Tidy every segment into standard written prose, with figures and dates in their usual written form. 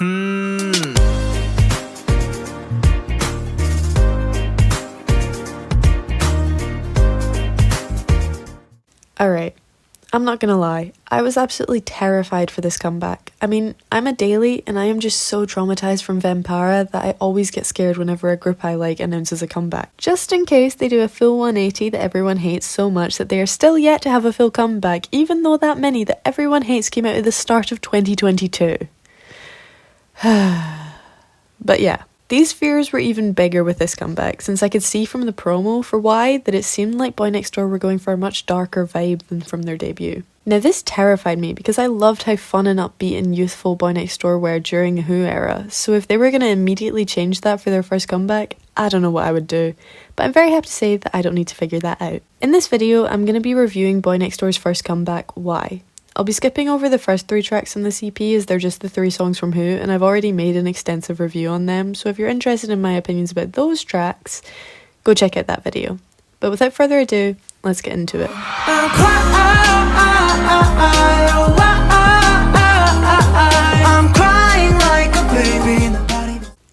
Alright, I'm not gonna lie, I was absolutely terrified for this comeback. I mean, I'm a daily and I am just so traumatized from Vampara that I always get scared whenever a group I like announces a comeback. Just in case they do a full 180 that everyone hates so much that they are still yet to have a full comeback, even though that many that everyone hates came out at the start of 2022. But yeah. These fears were even bigger with this comeback, since I could see from the promo for why that it seemed like BoyNextDoor were going for a much darker vibe than from their debut. Now this terrified me because I loved how fun and upbeat and youthful BoyNextDoor were during the Who era, so if they were going to immediately change that for their first comeback, I don't know what I would do, but I'm very happy to say that I don't need to figure that out. In this video, I'm going to be reviewing BoyNextDoor's first comeback, Why. I'll be skipping over the first 3 tracks in this EP as they're just the 3 songs from Who, and I've already made an extensive review on them, so if you're interested in my opinions about those tracks, go check out that video. But without further ado, let's get into it.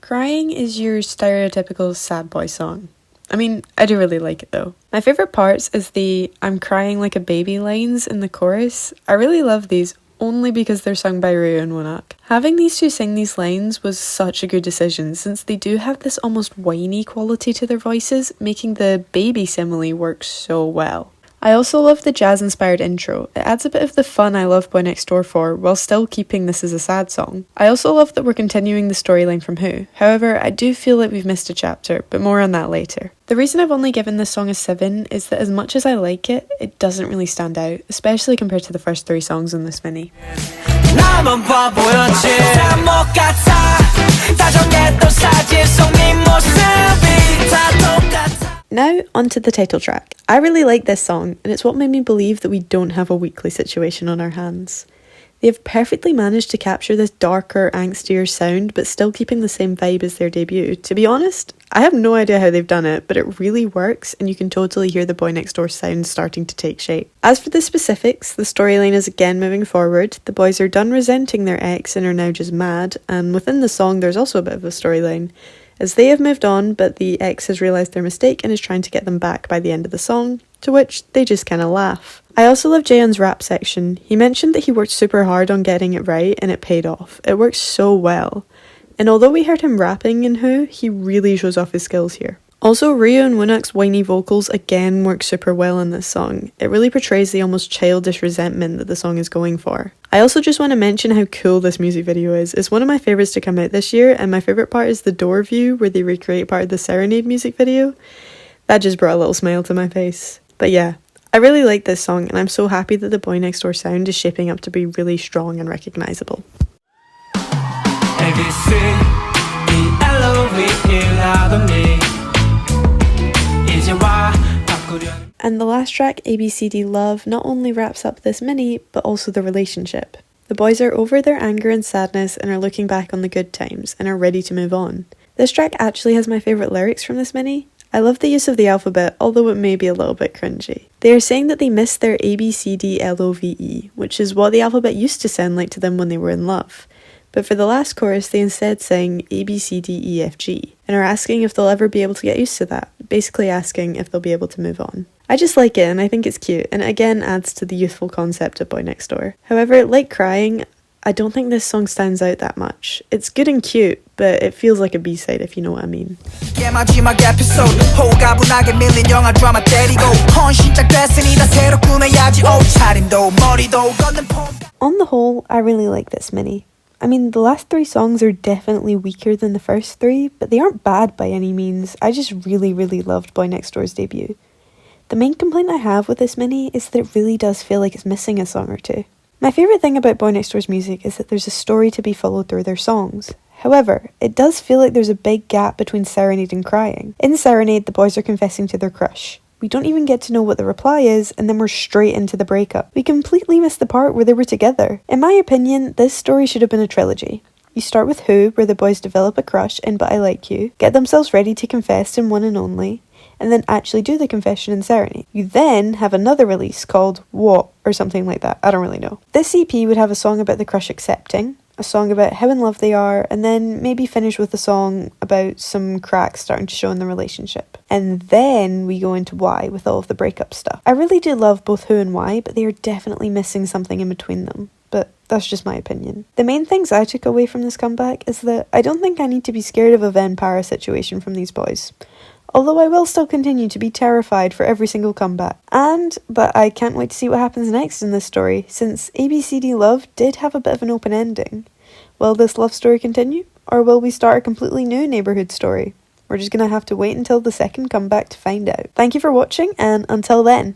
Crying is your stereotypical sad boy song. I mean, I do really like it though. My favourite parts is the "I'm crying like a baby" lines in the chorus. I really love these only because they're sung by Ryu and Woonak. Having these two sing these lines was such a good decision since they do have this almost whiny quality to their voices, making the baby simile work so well. I also love the jazz-inspired intro. It adds a bit of the fun I love BoyNextDoor for, while still keeping this as a sad song. I also love that we're continuing the storyline from Who. However, I do feel like we've missed a chapter, but more on that later. The reason I've only given this song a 7 is that as much as I like it, it doesn't really stand out, especially compared to the first 3 songs in this mini. Now, onto the title track. I really like this song, and it's what made me believe that we don't have a weekly situation on our hands. They have perfectly managed to capture this darker, angstier sound, but still keeping the same vibe as their debut. To be honest, I have no idea how they've done it, but it really works, and you can totally hear the BoyNextDoor sound starting to take shape. As for the specifics, the storyline is again moving forward. The boys are done resenting their ex and are now just mad, and within the song there's also a bit of a storyline, as they have moved on, but the ex has realised their mistake and is trying to get them back by the end of the song, to which they just kinda laugh. I also love Jaehyun's rap section. He mentioned that he worked super hard on getting it right and it paid off. It works so well. And although we heard him rapping in Who, he really shows off his skills here. Also, Ryu and Woonak's whiny vocals again work super well in this song. It really portrays the almost childish resentment that the song is going for. I also just want to mention how cool this music video is. It's one of my favourites to come out this year, and my favourite part is the door view where they recreate part of the Serenade music video. That just brought a little smile to my face. But yeah, I really like this song, and I'm so happy that the BoyNextDoor sound is shaping up to be really strong and recognisable. And the last track, ABCD Love, not only wraps up this mini, but also the relationship. The boys are over their anger and sadness and are looking back on the good times and are ready to move on. This track actually has my favourite lyrics from this mini. I love the use of the alphabet, although it may be a little bit cringy. They are saying that they miss their ABCDLOVE, which is what the alphabet used to sound like to them when they were in love. But for the last chorus, they instead sang ABCDEFG, and are asking if they'll ever be able to get used to that, basically asking if they'll be able to move on. I just like it, and I think it's cute, and it again adds to the youthful concept of BoyNextDoor. However, like Crying, I don't think this song stands out that much. It's good and cute, but it feels like a B-side if you know what I mean. On the whole, I really like this mini. I mean, the last 3 songs are definitely weaker than the first 3, but they aren't bad by any means. I just really loved BoyNextDoor's debut. The main complaint I have with this mini is that it really does feel like it's missing a song or 2. My favourite thing about BoyNextDoor's music is that there's a story to be followed through their songs. However, it does feel like there's a big gap between Serenade and Crying. In Serenade, the boys are confessing to their crush. We don't even get to know what the reply is, and then we're straight into the breakup. We completely missed the part where they were together. In my opinion, this story should have been a trilogy. You start with Who, where the boys develop a crush in But I Like You, get themselves ready to confess in One and Only, and then actually do the confession in Serenade. You then have another release called What, or something like that, I don't really know. This EP would have a song about the crush accepting, a song about how in love they are, and then maybe finish with a song about some cracks starting to show in the relationship. And then we go into why with all of the breakup stuff. I really do love both who and why, but they are definitely missing something in between them. But that's just my opinion. The main things I took away from this comeback is that I don't think I need to be scared of a Venn-Para situation from these boys. Although I will still continue to be terrified for every single comeback. And that I can't wait to see what happens next in this story, since ABCD Love did have a bit of an open ending. Will this love story continue? Or will we start a completely new neighbourhood story? We're just gonna have to wait until the second comeback to find out. Thank you for watching, and until then.